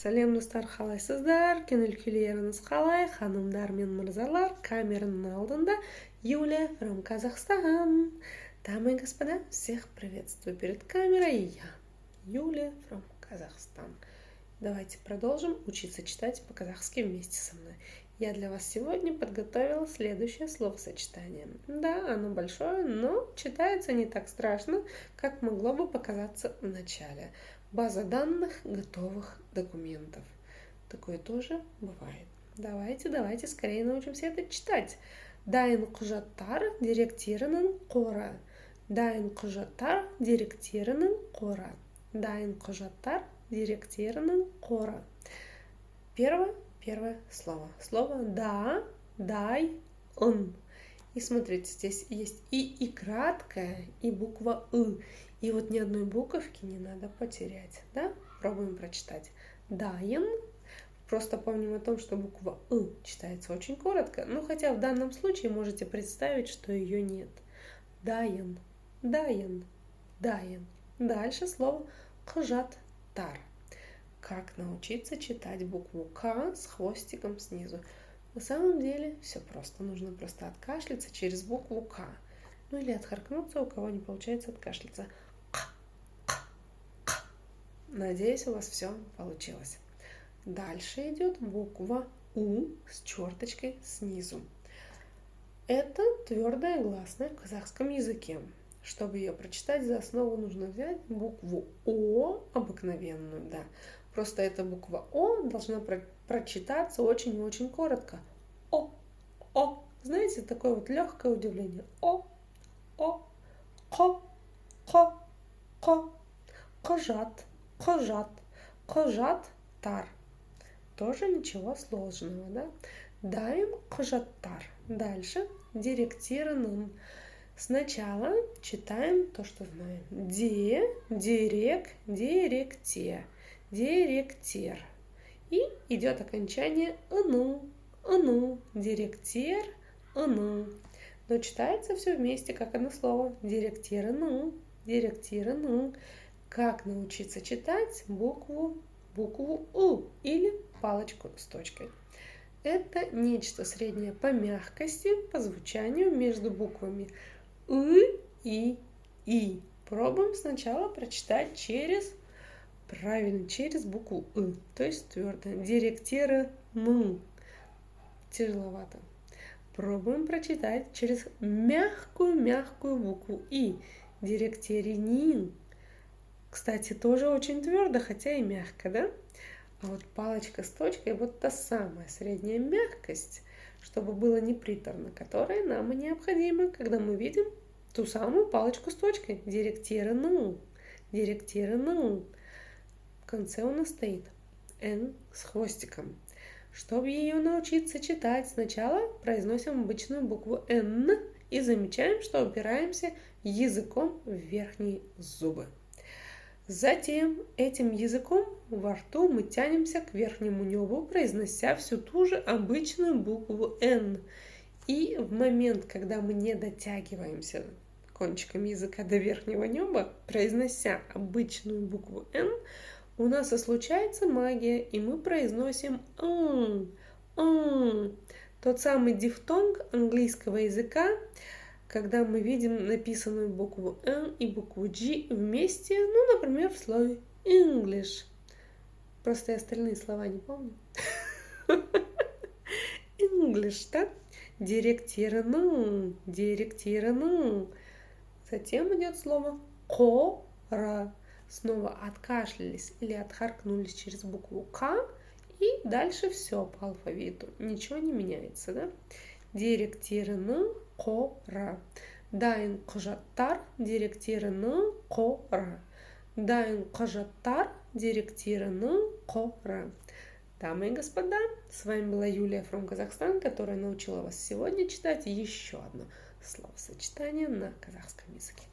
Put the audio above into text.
сәлем қалайсыздар? Көңіл күйлеріңіз қалай? Ханымдар мен мырзалар, камераның алдында Юлия from Казахстан. Дамы и господа, всех приветствую перед камерой. Я Юлия from Казахстан. Давайте продолжим учиться читать по-казахски вместе со мной. Я для вас сегодня подготовила следующее словосочетание. Да, оно большое, но читается не так страшно, как могло бы показаться в начале. База данных готовых документов. Такое тоже бывает. Давайте скорее научимся это читать. Дайын құжаттар деректерінің қоры. Дайын құжаттар деректерінің қоры. Дайын құжаттар деректерінің қоры. Первое слово. Слово да, дай, ын. И смотрите, здесь есть и краткая, и буква «ы». И вот ни одной буковки не надо потерять. Да? Пробуем прочитать. Дайын. Просто помним о том, что буква «ы» читается очень коротко. Ну, хотя в данном случае можете представить, что ее нет. Дайын, дайын, дайын. Дальше слово құжаттар. Как научиться читать букву «К» с хвостиком снизу? На самом деле все просто. Нужно просто откашляться через букву «К». Ну или отхаркнуться, у кого не получается откашляться. Надеюсь, у вас все получилось. Дальше идет буква «У» с черточкой снизу. Это твердая гласная в казахском языке. Чтобы ее прочитать, за основу нужно взять букву «О» обыкновенную, да. Просто эта буква «О» должна прочитаться очень коротко. О. Знаете, такое вот легкое удивление. О. Ко. Құжаттар. Тоже ничего сложного, да? Дайын құжаттар. Дальше деректерінің. Сначала читаем то, что знаем. Деректер. И идет окончание ыну. Деректер, ыну. Но читается все вместе, как одно слово. Деректерину. Как научиться читать букву «У» или палочку с точкой? Это нечто среднее по мягкости, по звучанию между буквами «ы» и «и». Пробуем сначала прочитать через букву «ы», то есть твердо. Деректерину. Тяжеловато. Пробуем прочитать через мягкую букву «и». Деректеринин. Кстати, тоже очень твердо, хотя и мягко, да? А вот палочка с точкой, вот та самая средняя мягкость, чтобы было не приторно, которая нам и необходима, когда мы видим ту самую палочку с точкой. Деректерину. В конце у нас стоит «н» с хвостиком. Чтобы ее научиться читать, сначала произносим обычную букву «н» и замечаем, что упираемся языком в верхние зубы. Затем этим языком во рту мы тянемся к верхнему небу, произнося всю ту же обычную букву «н». И в момент, когда мы не дотягиваемся кончиком языка до верхнего неба, произнося обычную букву «н», у нас и случается магия, и мы произносим тот самый дифтонг английского языка, когда мы видим написанную букву «н» и букву «g» вместе, ну, например, в слове English. Просто я остальные слова не помню. English, да? Деректерину. Затем идет слово «кора». Снова откашлялись или отхаркнулись через букву «к», и дальше все по алфавиту. Ничего не меняется, да? Деректерінің қора. Дайын құжаттар деректерінің қора. Дайын құжаттар деректерінің қора. Дамы и господа, с вами была Юлия from Казахстан, которая научила вас сегодня читать еще одно словосочетание на казахском языке.